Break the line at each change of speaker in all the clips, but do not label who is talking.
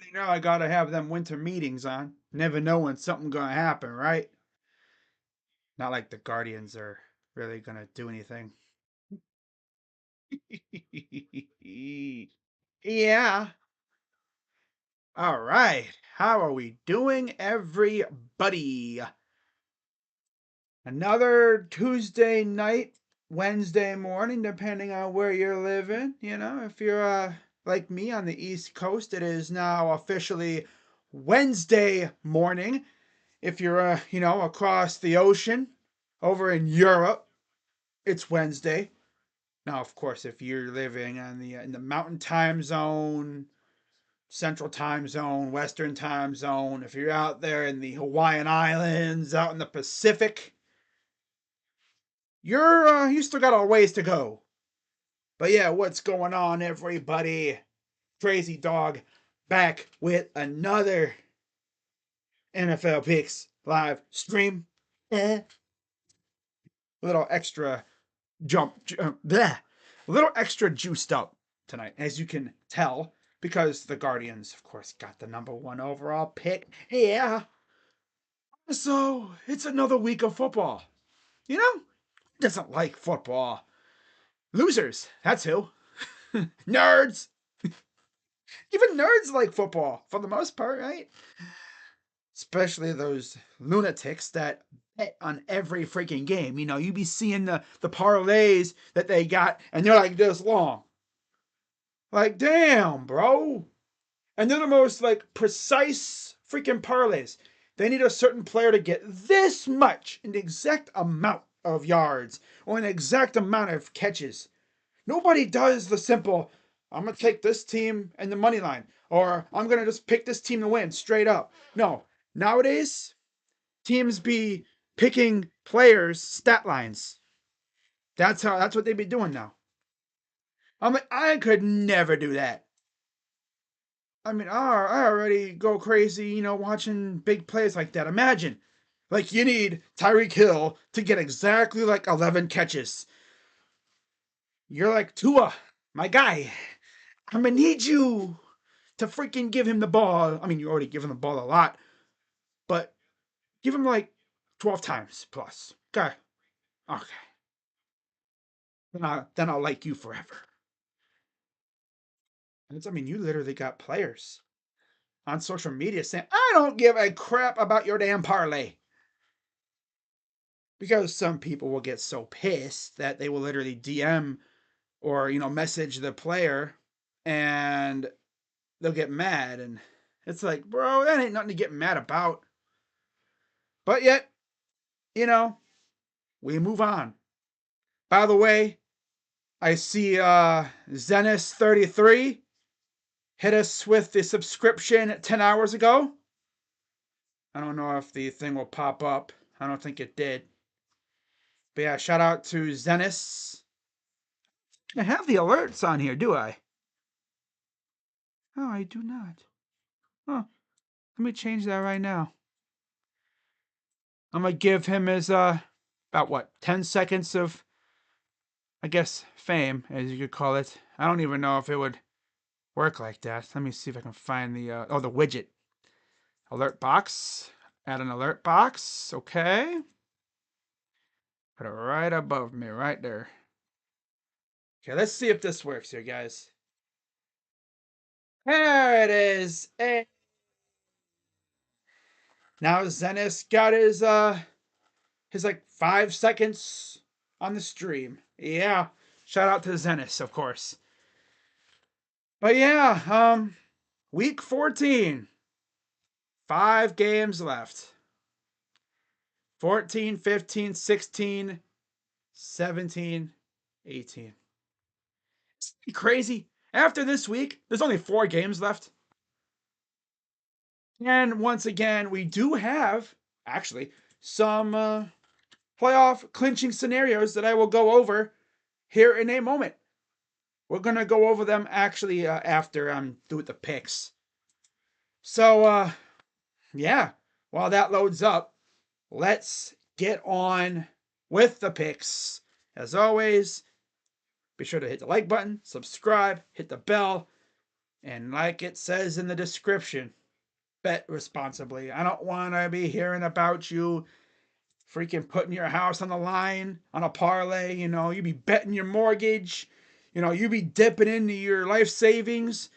You know, I gotta have them winter meetings on. Never know when something gonna happen, right? Not like the Guardians are really gonna do anything. Yeah. All right. How are we doing, everybody? Another Tuesday night, Wednesday morning, depending on where you're living. You know, if you're like me on the East Coast, it is now officially Wednesday morning. If you're across the ocean over in Europe, it's Wednesday. Now, of course, if you're living on the in the Mountain Time Zone, Central Time Zone, Western Time Zone, if you're out there in the Hawaiian Islands, out in the Pacific, you still got a ways to go. But yeah, what's going on, everybody? Crazy Dog back with another NFL Picks live stream. A little extra bleh, a little extra juiced up tonight, as you can tell, because the Guardians, of course, got the #1 overall pick. Yeah. So it's another week of football. You know, who doesn't like football? Losers. That's who. Nerds. Even nerds like football for the most part, right? Especially those lunatics that bet on every freaking game. You know, you be seeing the parlays that they got, and they're like this long. Like, damn, bro. And they're the most like precise freaking parlays. They need a certain player to get this much, an exact amount of yards or an exact amount of catches. Nobody does the simple, I'm going to take this team and the money line, or I'm going to just pick this team to win straight up. No, nowadays, teams be picking players' stat lines. That's what they be doing now. I'm like, I could never do that. I mean, I already go crazy, watching big plays like that. Imagine, like, you need Tyreek Hill to get exactly like 11 catches. You're like, Tua, my guy, I'm gonna need you to freaking give him the ball. I mean, you already give him the ball a lot, but give him like 12 times plus. Okay. Okay. Then I'll like you forever. I mean, you literally got players on social media saying, I don't give a crap about your damn parlay. Because some people will get so pissed that they will literally DM or message the player, and they'll get mad, and it's like, bro, that ain't nothing to get mad about. But yet, you know we move on. By the way, I see Zenis 33 hit us with the subscription 10 hours ago. I don't know if the thing will pop up. I don't think it did. But yeah, shout out to Zenis. I have the alerts on here, do I? Oh, I do not. Oh, let me change that right now. I'm gonna give him his about what 10 seconds of, I guess, fame, as you could call it. I don't even know if it would work like that. Let me see if I can find the the widget. Alert box. Add an alert box. Okay. Put it right above me, right there. Okay, let's see if this works here, guys. There it is. Hey. Now Zenis got his like 5 seconds on the stream. Yeah. Shout out to Zenis, of course. But yeah, week 14. 5 games left. 14, 15, 16, 17, 18. It's crazy. After this week, there's only 4 games left. And once again, we do have, actually, some playoff clinching scenarios that I will go over here in a moment. We're going to go over them actually after I'm through with the picks. So, yeah, while that loads up, let's get on with the picks. As always, Be sure to hit the like button, subscribe, hit the bell, and like it says in the description, bet responsibly. I don't want to be hearing about you freaking putting your house on the line on a parlay. You be betting your mortgage. You be dipping into your life savings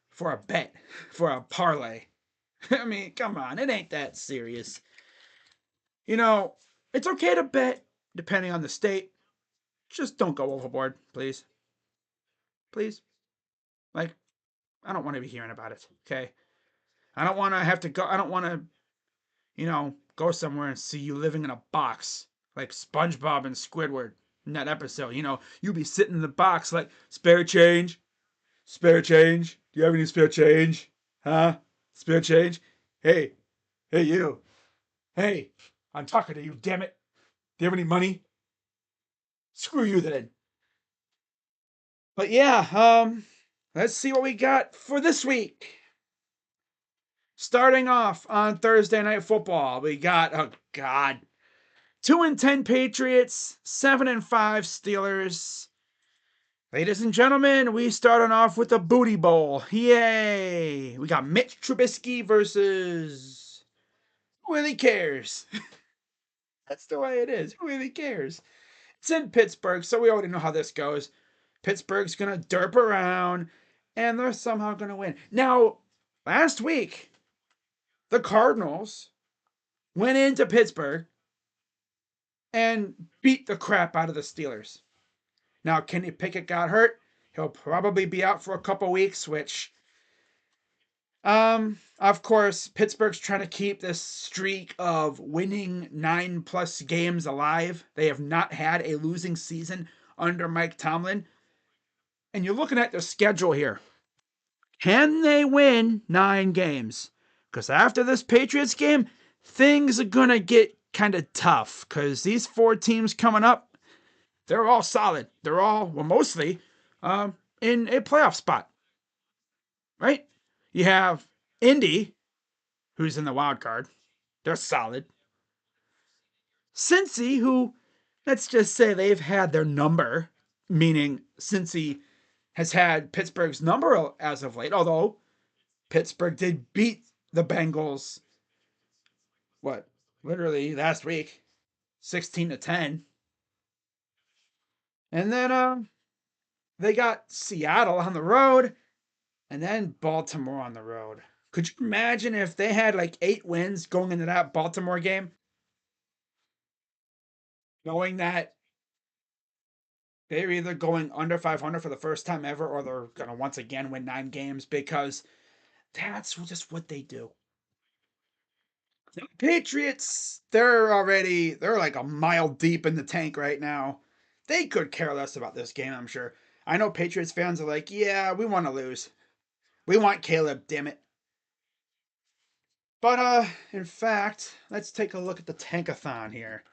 for a bet, for a parlay. I mean, come on, it ain't that serious. It's okay to bet depending on the state. Just don't go overboard, please. Please. Like, I don't want to be hearing about it, okay? I don't want to have to go. I don't want to, go somewhere and see you living in a box like SpongeBob and Squidward in that episode. You be sitting in the box like, spare change, spare change. Do you have any spare change? Huh? Spare change? Hey, hey, you. Hey, I'm talking to you, damn it. Do you have any money? Screw you then. But yeah, let's see what we got for this week. Starting off on Thursday Night Football, we got, oh God, 2-10 Patriots, 7-5 Steelers. Ladies and gentlemen, we starting off with the Booty Bowl. Yay! We got Mitch Trubisky versus... Who really cares? That's the way it is. Who really cares? It's in Pittsburgh, so we already know how this goes. Pittsburgh's going to derp around, and they're somehow going to win. Now, last week, the Cardinals went into Pittsburgh and beat the crap out of the Steelers. Now, Kenny Pickett got hurt. He'll probably be out for a couple weeks, which, of course, Pittsburgh's trying to keep this streak of winning 9+ games alive. They have not had a losing season under Mike Tomlin. And you're looking at their schedule here. Can they win 9 games? Because after this Patriots game, things are going to get kind of tough. Because these 4 teams coming up, they're all solid. They're all, well, mostly in a playoff spot. Right? You have Indy, who's in the wild card. They're solid. Cincy, who, let's just say they've had their number, meaning Cincy has had Pittsburgh's number as of late, although Pittsburgh did beat the Bengals, literally last week, 16-10. And then they got Seattle on the road, and then Baltimore on the road. Could you imagine if they had like 8 wins going into that Baltimore game? Knowing that they're either going under 500 for the first time ever, or they're going to once again win 9 games, because that's just what they do. The Patriots, they're like a mile deep in the tank right now. They could care less about this game, I'm sure. I know Patriots fans are like, yeah, we want to lose. We want Caleb, damn it. But, in fact, let's take a look at the tankathon here.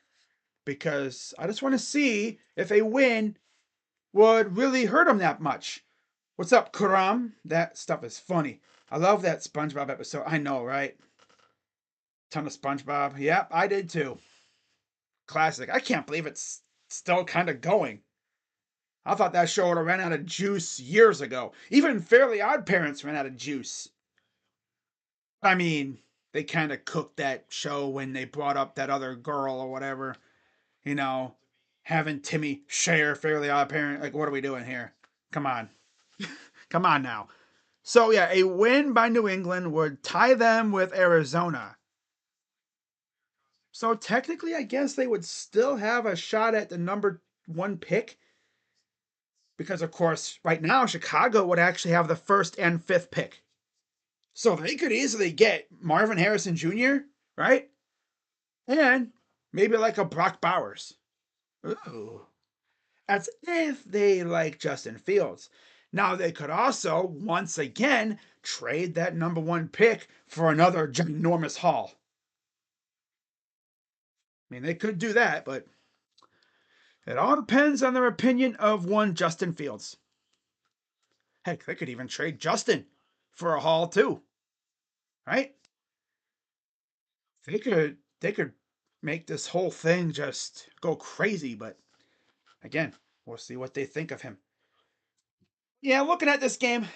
Because I just want to see if a win would really hurt them that much. What's up, Karam? That stuff is funny. I love that SpongeBob episode. I know, right? Ton of SpongeBob. Yep, I did too. Classic. I can't believe it's still kind of going. I thought that show would have ran out of juice years ago. Even Fairly Odd Parents ran out of juice. I mean, they kind of cooked that show when they brought up that other girl or whatever. Having Timmy share Fairly Odd Parent. Like, what are we doing here? Come on. Come on now. So, yeah, a win by New England would tie them with Arizona. So, technically, I guess they would still have a shot at the number 1 pick. Because, of course, right now, Chicago would actually have the 1st and 5th pick. So, they could easily get Marvin Harrison Jr., right? And maybe like a Brock Bowers. Ooh. As if they like Justin Fields. Now, they could also, once again, trade that number 1 pick for another ginormous haul. I mean, they could do that, but it all depends on their opinion of one Justin Fields. Heck, they could even trade Justin for a haul too. Right? They could make this whole thing just go crazy, but again, we'll see what they think of him. Yeah, looking at this game,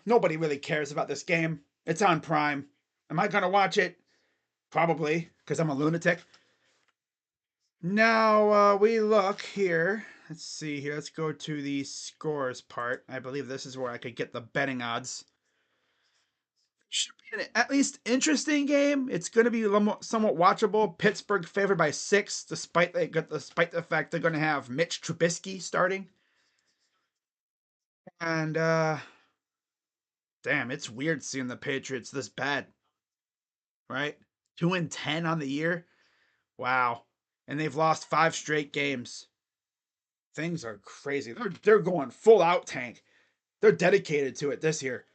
nobody really cares about this game. It's on Prime. Am I gonna watch it? Probably, because I'm a lunatic. Now we look here. Let's see here. Let's go to the scores part. I believe this is where I could get the betting odds. Should be an at least interesting game. It's going to be somewhat watchable. Pittsburgh favored by 6, despite the fact they're going to have Mitch Trubisky starting. And damn, it's weird seeing the Patriots this bad, right? 2-10 on the year. Wow, and they've lost 5 straight games. Things are crazy. They're going full out tank. They're dedicated to it this year.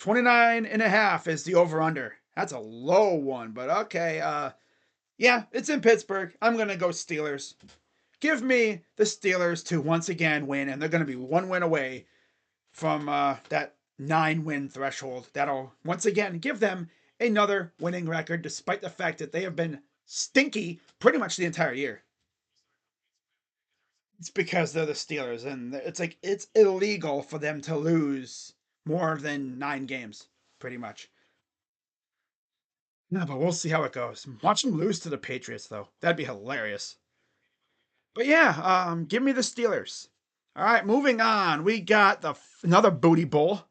29.5 is the over under. That's a low one, but okay. Yeah, it's in Pittsburgh. I'm going to go Steelers. Give me the Steelers to once again win, and they're going to be 1 win away from that 9-win threshold. That'll once again give them another winning record, despite the fact that they have been stinky pretty much the entire year. It's because they're the Steelers, and it's like it's illegal for them to lose more than 9 games, pretty much. No, but we'll see how it goes. Watch them lose to the Patriots, though. That'd be hilarious. But yeah, give me the Steelers. All right, moving on. We got another booty bowl.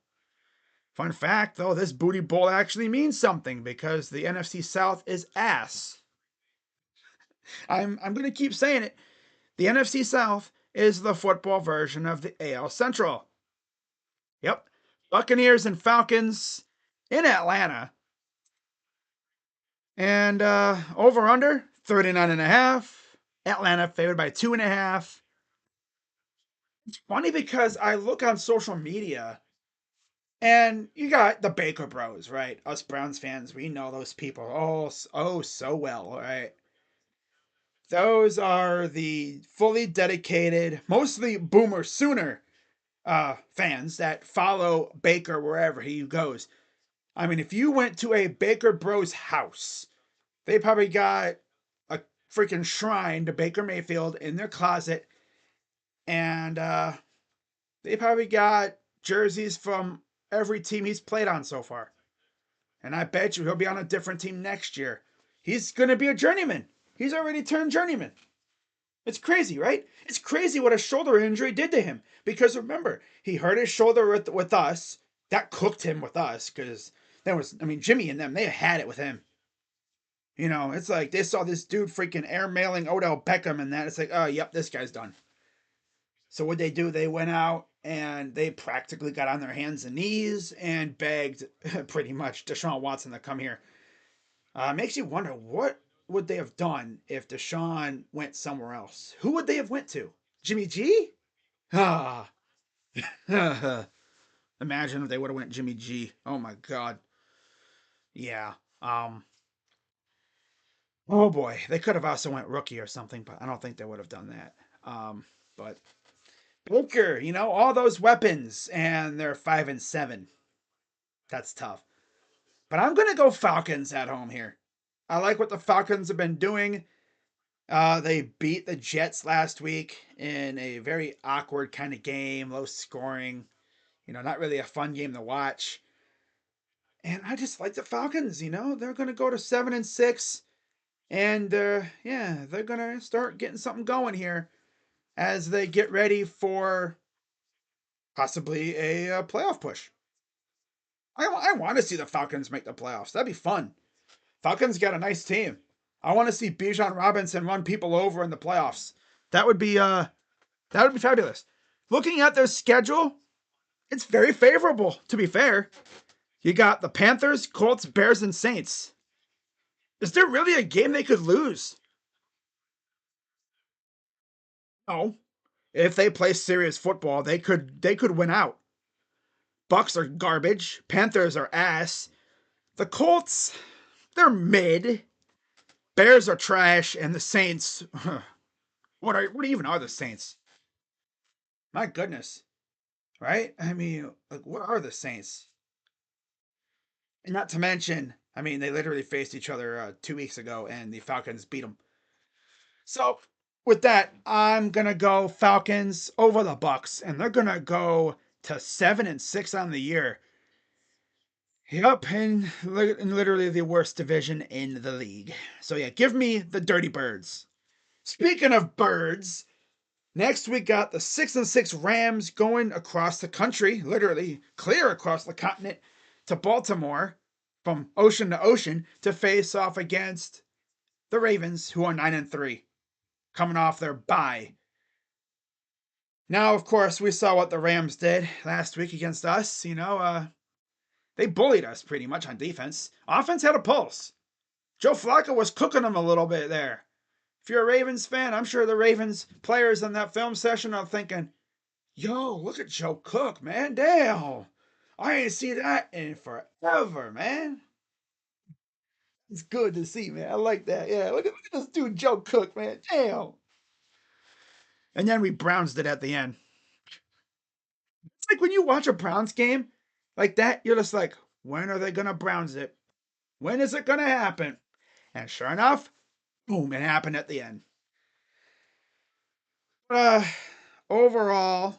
Fun fact, though, this booty bowl actually means something because the NFC South is ass. I'm gonna keep saying it. The NFC South is the football version of the AL Central. Yep, Buccaneers and Falcons in Atlanta. And over under 39.5. Atlanta favored by 2.5. It's funny because I look on social media and you got the Baker Bros, right? Us Browns fans, we know those people oh so well, right? Those are the fully dedicated, mostly Boomer Sooner fans that follow Baker wherever he goes. I mean, if you went to a Baker Bros house, they probably got a freaking shrine to Baker Mayfield in their closet, and they probably got jerseys from every team he's played on so far. And I bet you he'll be on a different team next year. He's going to be a journeyman. He's already turned journeyman. It's crazy, right? It's crazy what a shoulder injury did to him. Because remember, he hurt his shoulder with us. That cooked him with us because Jimmy and them, they had it with him. You know, it's like they saw this dude freaking airmailing Odell Beckham and that. It's like, oh, yep, this guy's done. So what they do, they went out and they practically got on their hands and knees and begged pretty much Deshaun Watson to come here. Makes you wonder what would they have done if Deshaun went somewhere else? Who would they have went to? Jimmy G? Ah, imagine if they would have went Jimmy G. Oh my God. Yeah. Oh boy, they could have also went rookie or something, but I don't think they would have done that. But Booker, all those weapons, and they're 5-7. That's tough. But I'm gonna go Falcons at home here. I like what the Falcons have been doing. They beat the Jets last week in a very awkward kind of game, low scoring. Not really a fun game to watch. And I just like the Falcons. They're gonna go to 7-6, and yeah, they're gonna start getting something going here as they get ready for possibly a playoff push. I want to see the Falcons make the playoffs. That'd be fun. Falcons got a nice team. I want to see Bijan Robinson run people over in the playoffs. That would be fabulous. Looking at their schedule, it's very favorable, to be fair. You got the Panthers, Colts, Bears, and Saints. Is there really a game they could lose? No. If they play serious football, they could win out. Bucks are garbage. Panthers are ass. The Colts, they're mid. Bears are trash, and the Saints. What even are the Saints? My goodness, right? I mean, like, what are the Saints? And not to mention, I mean, they literally faced each other 2 weeks ago, and the Falcons beat them. So with that, I'm gonna go Falcons over the Bucks, and they're gonna go to 7-6 on the year. Yep, and literally the worst division in the league. So yeah, give me the Dirty Birds. Speaking of birds, next we got the 6-6 Rams going across the country, literally clear across the continent to Baltimore from ocean to ocean to face off against the Ravens, who are 9-3, coming off their bye. Now, of course, we saw what the Rams did last week against us. They bullied us pretty much on defense. Offense had a pulse. Joe Flacco was cooking them a little bit there. If you're a Ravens fan, I'm sure the Ravens players in that film session are thinking, yo, look at Joe Cook, man. Damn. I ain't seen that in forever, man. It's good to see, man. I like that. Yeah, look at this dude, Joe Cook, man. Damn. And then we Browns it at the end. It's like when you watch a Browns game like that, you're just like, when are they going to Browns it? When is it going to happen? And sure enough, boom, it happened at the end. Overall,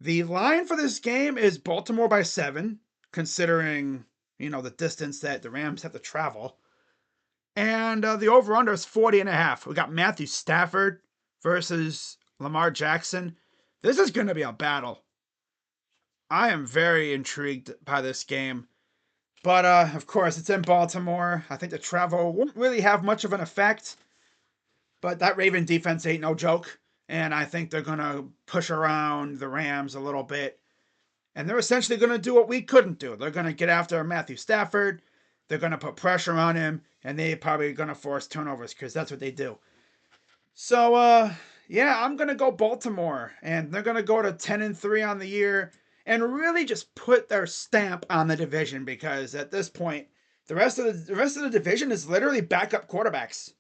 the line for this game is Baltimore by 7, considering, the distance that the Rams have to travel. And the over-under is 40.5. We got Matthew Stafford versus Lamar Jackson. This is going to be a battle. I am very intrigued by this game. But, of course, it's in Baltimore. I think the travel won't really have much of an effect. But that Raven defense ain't no joke. And I think they're going to push around the Rams a little bit. And they're essentially going to do what we couldn't do. They're going to get after Matthew Stafford. They're going to put pressure on him. And they're probably going to force turnovers because that's what they do. So, yeah, I'm going to go Baltimore. And they're going to go to 10-3 on the year. And really just put their stamp on the division. Because at this point, the rest of the division is literally backup quarterbacks.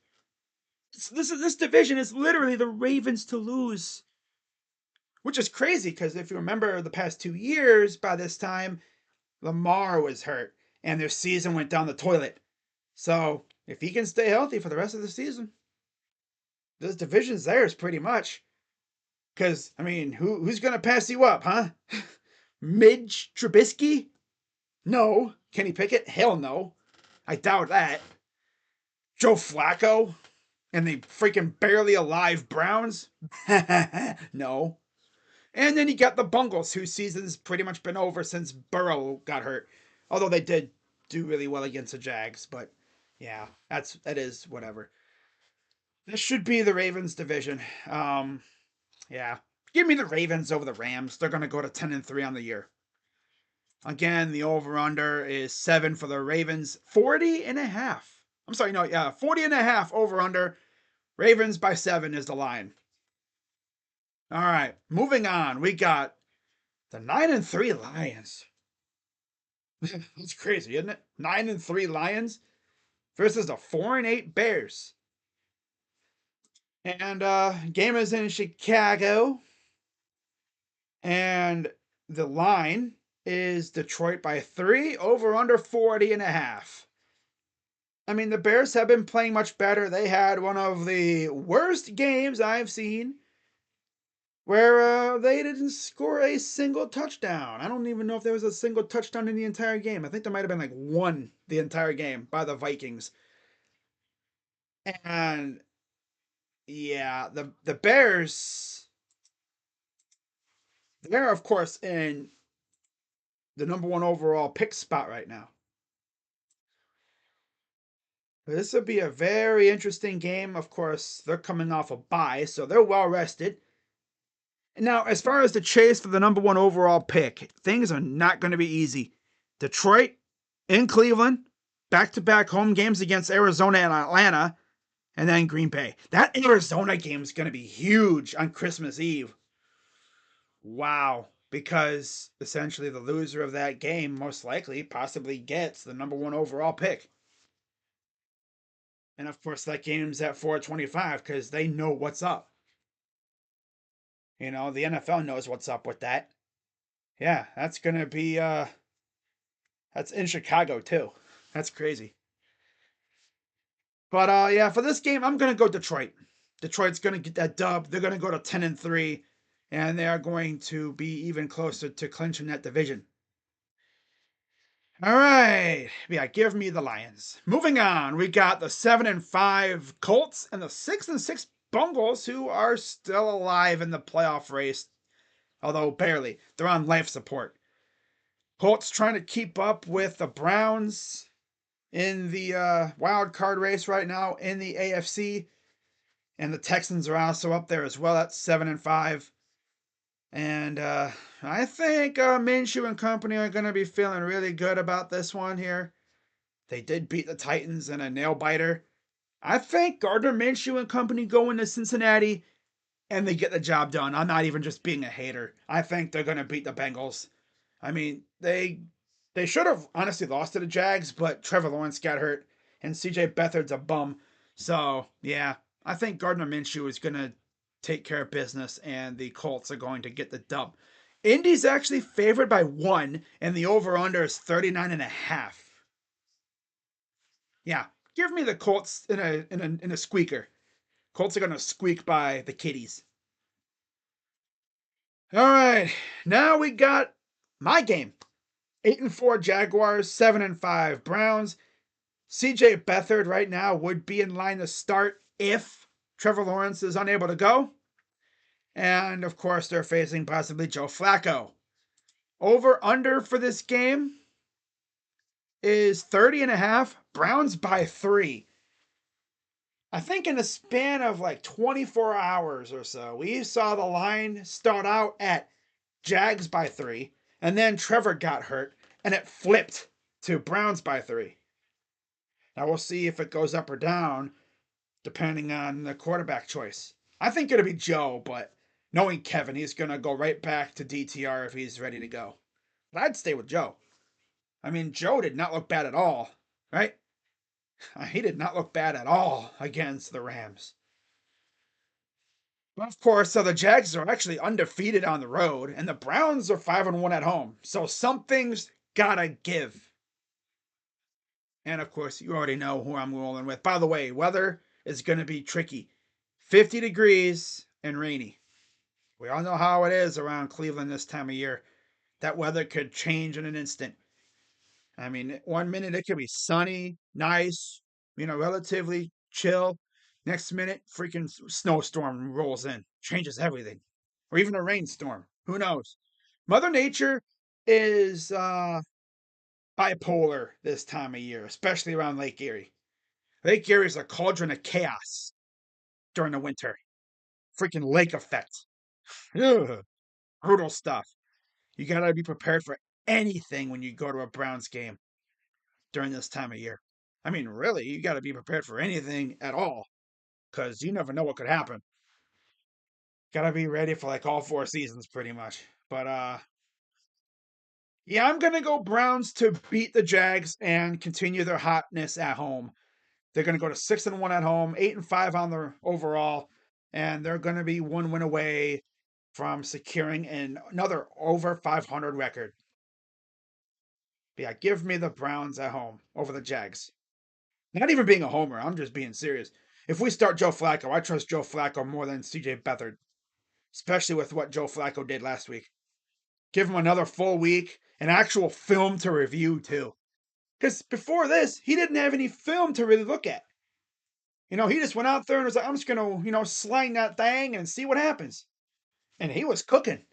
This division is literally the Ravens to lose. Which is crazy because if you remember the past 2 years, by this time, Lamar was hurt and their season went down the toilet. So if he can stay healthy for the rest of the season, this division's theirs pretty much. Because, who's going to pass you up, huh? Midge Trubisky? No. Kenny Pickett? Hell no. I doubt that. Joe Flacco? And the freaking barely alive Browns? No. And then you got the Bungles, whose season's pretty much been over since Burrow got hurt. Although they did do really well against the Jags, but yeah, that is whatever. This should be the Ravens division. Yeah. Give me the Ravens over the Rams. They're gonna go to 10-3 on the year. Again, the over-under is 7 for the Ravens. 40.5. I'm sorry, no, yeah, 40.5 over-under. Ravens by 7 is the line. All right, moving on. We got the 9-3 Lions. That's crazy, isn't it? 9-3 Lions versus the 4-8 Bears. And game is in Chicago. And the line is Detroit by 3, over under 40.5. The Bears have been playing much better. They had one of the worst games I've seen where they didn't score a single touchdown. I don't even know if there was a single touchdown in the entire game. I think there might have been like one the entire game by the Vikings. And yeah, the Bears, they're of course in the number 1 overall pick spot right now. But this would be a very interesting game. Of course, they're coming off a bye, so they're well rested. Now, as far as the chase for the number 1 overall pick, things are not going to be easy. Detroit in Cleveland, back-to-back home games against Arizona and Atlanta, and then Green Bay. That Arizona game is going to be huge on Christmas Eve. Wow. Because essentially the loser of that game most likely possibly gets the number 1 overall pick. And of course that game's at 425 because they know what's up. The NFL knows what's up with that. Yeah, that's going to be, that's in Chicago too. That's crazy. But yeah, for this game, I'm going to go Detroit. Detroit's going to get that dub. They're going to go to 10-3. and they are going to be even closer to clinching that division. All right. Yeah, give me the Lions. Moving on, we got the 7-5 Colts and the 6-6 Bungles, who are still alive in the playoff race, although barely. They're on life support. Colts trying to keep up with the Browns in the wild card race right now in the AFC, and the Texans are also up there as well at 7-5. And I think Minshew and company are going to be feeling really good about this one here. They did beat the Titans in a nail biter. I think Gardner Minshew and company go into Cincinnati and they get the job done. I'm not even just being a hater. I think they're going to beat the Bengals. I mean, they should have honestly lost to the Jags, but Trevor Lawrence got hurt and CJ Beathard's a bum. So, yeah, I think Gardner Minshew is going to take care of business and the Colts are going to get the dub. Indy's actually favored by 1 and the over-under is 39.5. Yeah, give me the Colts in a squeaker. Colts are going to squeak by the Kitties. All right, now we got my game. 8-4 Jaguars, 7-5 Browns. CJ Beathard right now would be in line to start if Trevor Lawrence is unable to go. And of course, they're facing possibly Joe Flacco. Over under for this game is 30.5. Browns by 3. I think in the span of like 24 hours or so, we saw the line start out at Jags by 3, and then Trevor got hurt, and it flipped to Browns by 3. Now we'll see if it goes up or down depending on the quarterback choice. I think it'll be Joe, but knowing Kevin, he's going to go right back to DTR if he's ready to go. But I'd stay with Joe. I mean, Joe did not look bad at all, right? He did not look bad at all against the Rams. But of course, so the Jags are actually undefeated on the road, and the Browns are 5-1 at home. So something's gotta give. And of course, you already know who I'm rolling with. By the way, weather is going to be tricky. 50 degrees and rainy. We all know how it is around Cleveland this time of year. That weather could change in an instant. I mean, 1 minute it could be sunny, nice, relatively chill. Next minute, freaking snowstorm rolls in, changes everything. Or even a rainstorm. Who knows? Mother Nature is bipolar this time of year, especially around Lake Erie. Lake Erie is a cauldron of chaos during the winter. Freaking lake effect. Ugh, brutal stuff. You gotta be prepared for anything when you go to a Browns game during this time of year. I mean, really, you gotta be prepared for anything at all, because you never know what could happen. Gotta be ready for like all 4 seasons, pretty much. But yeah, I'm gonna go Browns to beat the Jags and continue their hotness at home. They're going to go to 6-1 at home, 8-5 on the overall, and they're going to be 1 win away from securing another over 500 record. But yeah, give me the Browns at home over the Jags. Not even being a homer, I'm just being serious. If we start Joe Flacco, I trust Joe Flacco more than CJ Beathard, especially with what Joe Flacco did last week. Give him another full week, an actual film to review too. Because before this, he didn't have any film to really look at. He just went out there and was like, I'm just going to, slang that thing and see what happens. And he was cooking.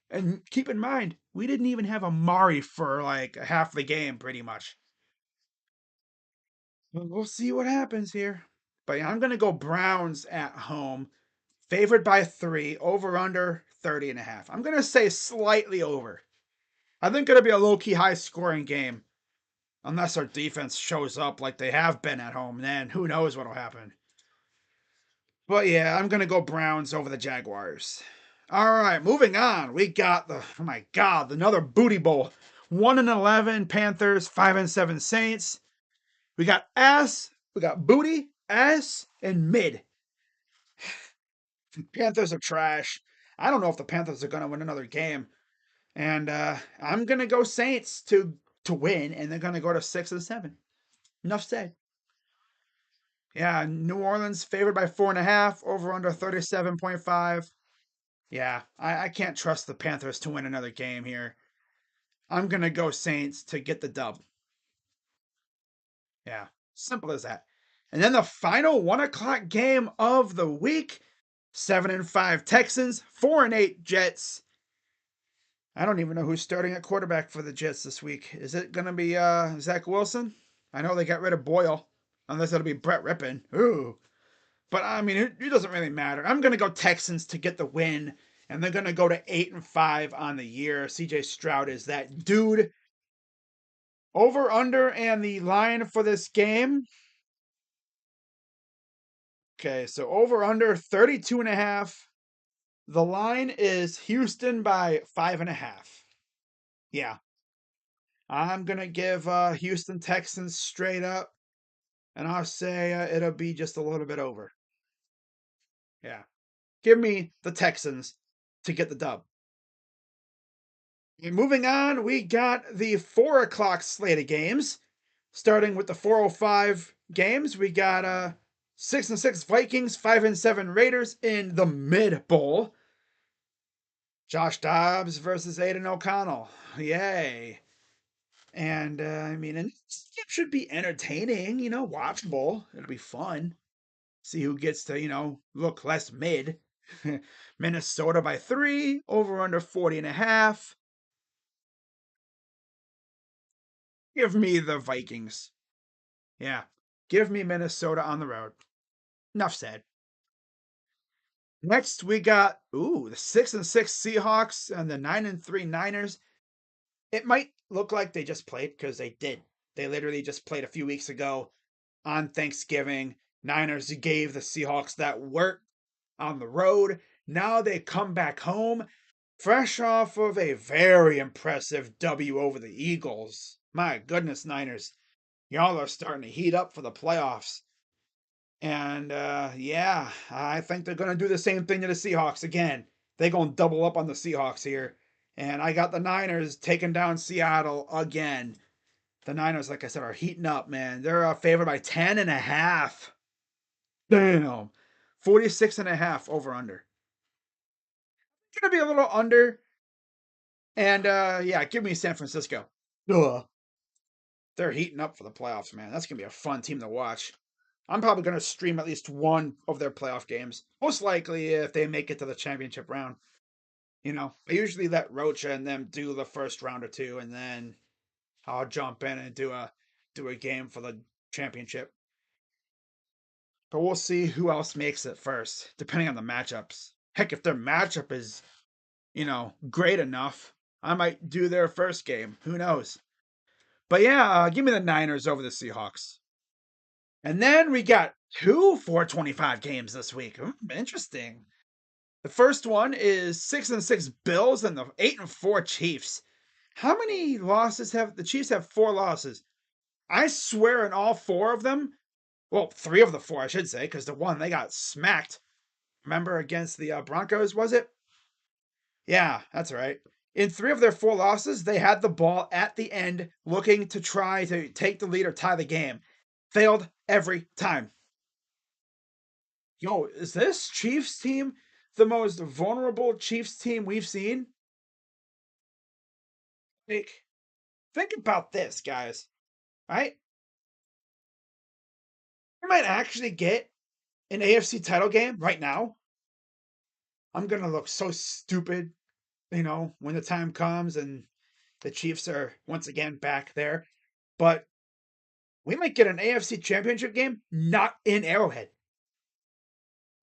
And keep in mind, we didn't even have Amari for like half the game, pretty much. We'll see what happens here. But yeah, I'm going to go Browns at home. Favored by 3, over under 30.5. I'm going to say slightly over. I think it'll be a low key high scoring game. Unless our defense shows up like they have been at home, then who knows what'll happen. But yeah, I'm going to go Browns over the Jaguars. All right, moving on. We got oh my God, another booty bowl. 1-11 Panthers, 5-7 Saints. We got ass, we got booty, ass, and mid. Panthers are trash. I don't know if the Panthers are going to win another game. And I'm going to go Saints to win, and they're going to go to 6-7. Enough said. Yeah, New Orleans favored by 4.5, over under 37.5. Yeah, I can't trust the Panthers to win another game here. I'm gonna go Saints to get the dub. Yeah, simple as that. And then the final 1 o'clock game of the week: 7-5 Texans, 4-8 Jets. I don't even know who's starting at quarterback for the Jets this week. Is it gonna be Zach Wilson? I know they got rid of Boyle, unless it'll be Brett Rippon. Ooh. But I mean, it doesn't really matter. I'm gonna go Texans to get the win, and they're gonna go to 8-5 on the year. CJ Stroud is that dude. Over under and the line for this game. Okay, so over under 32 and a half. The line is Houston by 5.5. Yeah, I'm gonna give Houston Texans straight up, and I'll say it'll be just a little bit over. Yeah, give me the Texans to get the dub. And moving on, we got the 4 o'clock slate of games. Starting with the 4:05 games, we got 6-6 Vikings, 5-7 Raiders in the Mid Bowl. Josh Dobbs versus Aiden O'Connell. Yay. And I mean, it should be entertaining, watchable. It'll be fun. See who gets to, look less mid. Minnesota by 3, over under 40.5. Give me the Vikings. Yeah. Give me Minnesota on the road. Enough said. Next, we got the 6-6 Seahawks and the 9-3 Niners. It might look like they just played because they did. They literally just played a few weeks ago on Thanksgiving. Niners gave the Seahawks that work on the road. Now they come back home, fresh off of a very impressive W over the Eagles. My goodness, Niners. Y'all are starting to heat up for the playoffs. And yeah, I think they're going to do the same thing to the Seahawks again. They're going to double up on the Seahawks here. And I got the Niners taking down Seattle again. The Niners, like I said, are heating up, man. They're favored by 10.5. Damn. 46.5 over under. Gonna be a little under. And yeah, give me San Francisco. Ugh. They're heating up for the playoffs, man. That's gonna be a fun team to watch. I'm probably gonna stream at least one of their playoff games. Most likely if they make it to the championship round. I usually let Rocha and them do the first round or two, and then I'll jump in and do a game for the championship. But we'll see who else makes it first, depending on the matchups. Heck, if their matchup is, great enough, I might do their first game. Who knows? But yeah, give me the Niners over the Seahawks. And then we got two 425 games this week. Interesting. The first one is 6-6 Bills and the 8-4 Chiefs. How many losses have the Chiefs? Have 4 losses. I swear in all 4 of them, well, 3 of the 4 I should say, because the one they got smacked. Remember against the Broncos, was it? Yeah, that's right. In 3 of their 4 losses, they had the ball at the end looking to try to take the lead or tie the game. Failed every time. Yo, is this Chiefs team the most vulnerable Chiefs team we've seen? Like, think about this, guys. Right? We might actually get an AFC title game right now. I'm gonna look so stupid, when the time comes and the Chiefs are once again back there. But we might get an AFC championship game not in Arrowhead.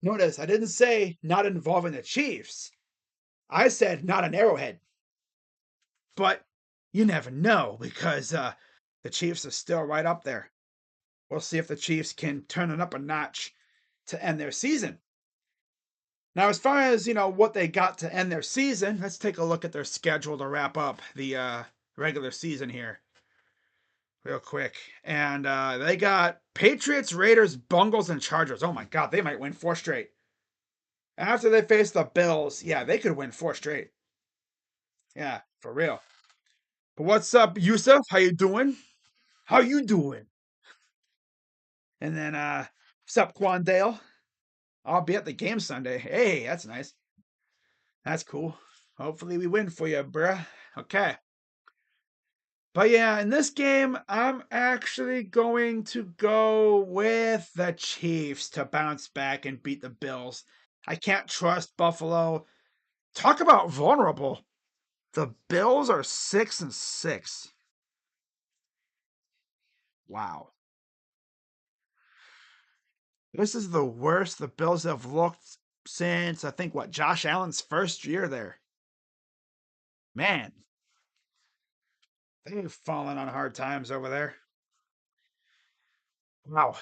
Notice I didn't say not involving the Chiefs. I said not an Arrowhead. But you never know because the Chiefs are still right up there. We'll see if the Chiefs can turn it up a notch to end their season. Now, as far as what they got to end their season, let's take a look at their schedule to wrap up the regular season here, real quick. And they got Patriots, Raiders, Bungles, and Chargers. Oh my God, they might win 4 straight. After they face the Bills, yeah, they could win 4 straight. Yeah, for real. But what's up, Yusuf? How you doing? How you doing? And then what's up, Quandale? I'll be at the game Sunday. Hey, that's nice. That's cool. Hopefully we win for you, bruh. Okay. But yeah, in this game, I'm actually going to go with the Chiefs to bounce back and beat the Bills. I can't trust Buffalo. Talk about vulnerable. The Bills are 6-6. Wow. This is the worst the Bills have looked since, I think, what, Josh Allen's first year there. Man, they've fallen on hard times over there. Wow.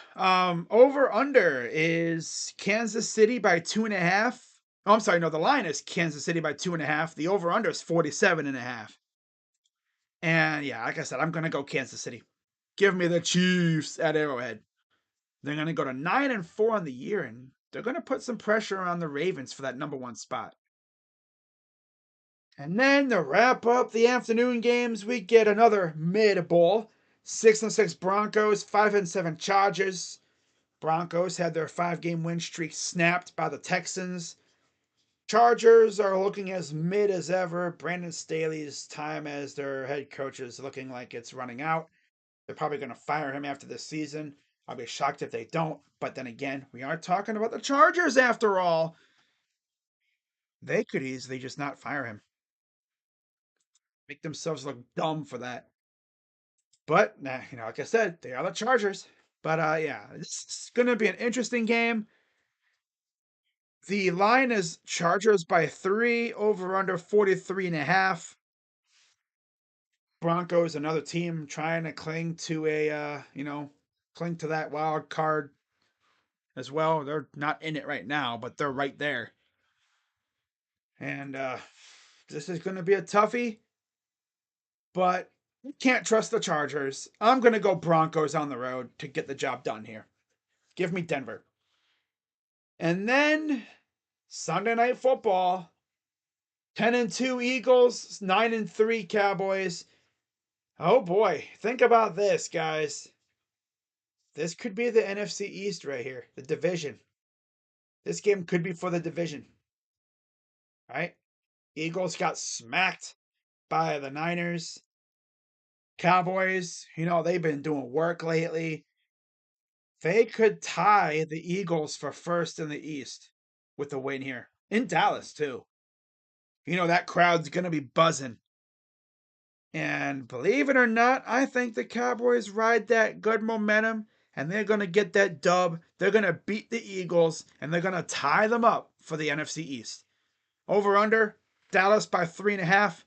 Over under is Kansas City by 2.5. Oh, I'm sorry. No, the line is Kansas City by 2.5. The over under is 47.5. And yeah, like I said, I'm gonna go Kansas City. Give me the Chiefs at Arrowhead. They're gonna go to 9-4 on the year, and they're gonna put some pressure on the Ravens for that #1 spot. And then to wrap up the afternoon games, we get another mid bowl. 6-6 Broncos, 5-7 Chargers. Broncos had their 5-game win streak snapped by the Texans. Chargers are looking as mid as ever. Brandon Staley's time as their head coach is looking like it's running out. They're probably going to fire him after this season. I'll be shocked if they don't. But then again, we are talking about the Chargers after all. They could easily just not fire him. Make themselves look dumb for that. But, like I said, they are the Chargers. But yeah, it's going to be an interesting game. The line is Chargers by 3, over under 43.5. Broncos, another team trying to cling to cling to that wild card as well. They're not in it right now, but they're right there. And this is going to be a toughie, but you can't trust the Chargers. I'm going to go Broncos on the road to get the job done here. Give me Denver. And then Sunday Night Football. 10-2 Eagles, 9-3 Cowboys. Oh boy, think about this, guys. This could be the NFC East right here, the division. This game could be for the division. Right? Eagles got smacked by the Niners. Cowboys, they've been doing work lately. They could tie the Eagles for first in the East with the win here. In Dallas, too. That crowd's going to be buzzing. And believe it or not, I think the Cowboys ride that good momentum and they're going to get that dub. They're going to beat the Eagles and they're going to tie them up for the NFC East. Over under, Dallas by 3.5.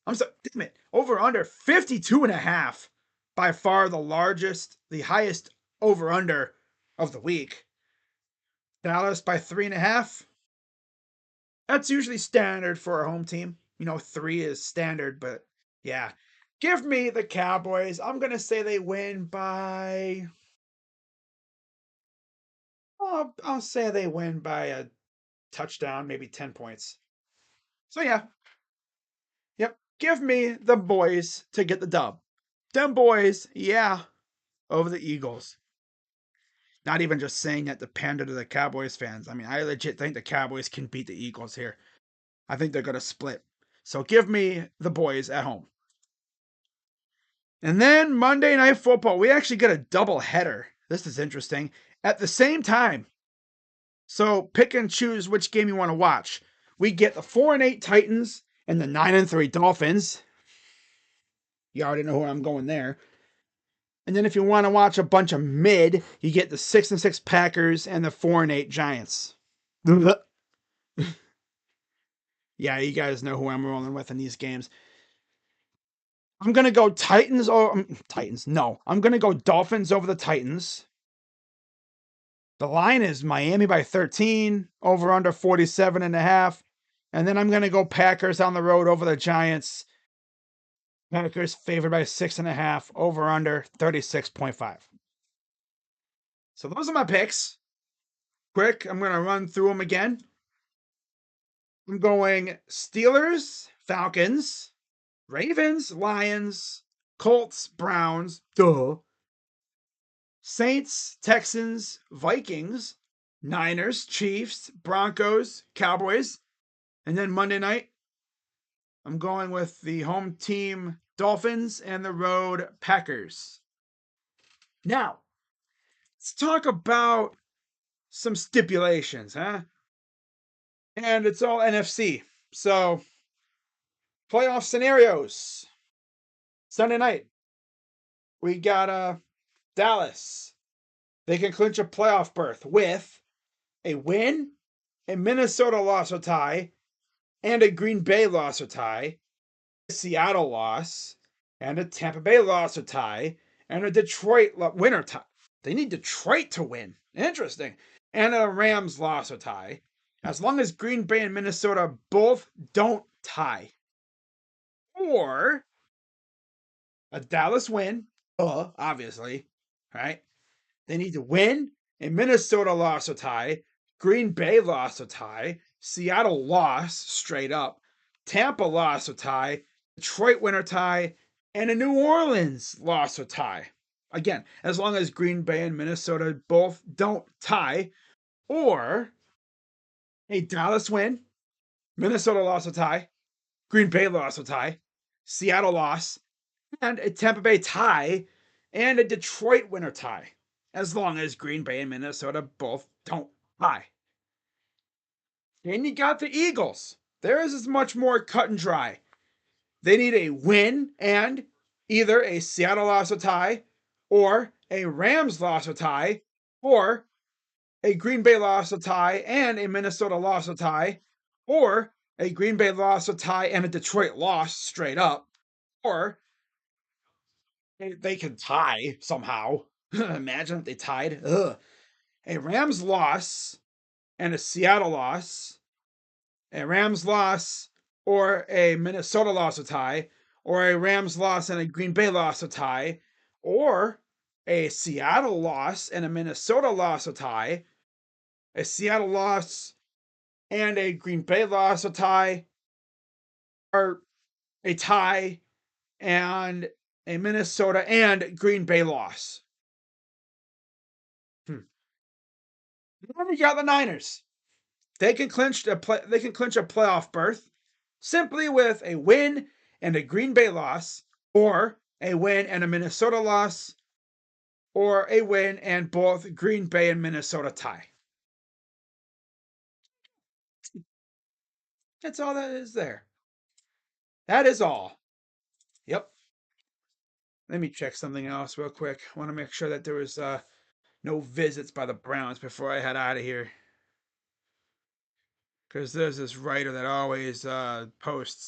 I'm sorry, damn it. Over under 52.5. By far the highest over under of the week. Dallas by 3.5. That's usually standard for a home team. 3 is standard, but yeah. Give me the Cowboys. I'm going to say they win by. I'll say they win by a touchdown, maybe 10 points. So yeah. Yep. Give me the boys to get the dub. Them boys, yeah, over the Eagles. Not even just saying that to pander to the Cowboys fans. I mean, I legit think the Cowboys can beat the Eagles here. I think they're going to split. So give me the boys at home. And then Monday Night Football, we actually get a double header. This is interesting. At the same time. So pick and choose which game you want to watch. We get the 4-8 Titans and the 9-3 Dolphins. You already know where I'm going there. And then if you want to watch a bunch of mid, you get the 6-6 Packers and the 4-8 Giants. Yeah, you guys know who I'm rolling with in these games. I'm going to go Titans or Titans. No, I'm going to go Dolphins over the Titans. The line is Miami by 13, over under 47.5. And then I'm going to go Packers on the road over the Giants. Packers favored by 6.5, over under 36.5. So those are my picks. Quick, I'm going to run through them again. I'm going Steelers, Falcons, Ravens, Lions, Colts, Browns, Saints, Texans, Vikings, Niners, Chiefs, Broncos, Cowboys, And then Monday night, I'm going with the home team Dolphins and the road Packers. Now, let's talk about some stipulations, huh? And it's all NFC. So, playoff scenarios. Sunday night, we got Dallas. They can clinch a playoff berth with a win, a Minnesota loss or tie, and a Green Bay loss or tie, a Seattle loss, and a Tampa Bay loss or tie, and a Detroit winner tie. They need Detroit to win. Interesting. And a Rams loss or tie. As long as Green Bay and Minnesota both don't tie. Or a Dallas win, obviously, right? They need to win, a Minnesota loss or tie, Green Bay loss or tie, Seattle loss straight up, Tampa loss or tie, Detroit winner tie, and a New Orleans loss or tie. Again, as long as Green Bay and Minnesota both don't tie, or a Dallas win, Minnesota loss or tie, Green Bay loss or tie, Seattle loss, and a Tampa Bay tie, and a Detroit winner tie, as long as Green Bay and Minnesota both don't tie. And you got the Eagles. Theirs is much more cut and dry. They need a win and either a Seattle loss or tie, or a Rams loss or tie, or a Green Bay loss or tie and a Minnesota loss or tie, or a Green Bay loss or tie and a Detroit loss straight up, or they can tie somehow. Imagine if they tied. Ugh. A Rams loss and a Seattle loss, a Rams loss or a Minnesota loss or tie, or a Rams loss and a Green Bay loss or tie, or a Seattle loss and a Minnesota loss or tie, a Seattle loss and a Green Bay loss or tie, or a tie and a Minnesota and Green Bay loss. Then you got the Niners. They can clinch a playoff berth simply with a win and a Green Bay loss, or a win and a Minnesota loss, or a win and both Green Bay and Minnesota tie. That's all that is there. That is all. Yep. Let me check something else real quick. I want to make sure that there was no visits by the Browns before I head out of here. Because there's this writer that always posts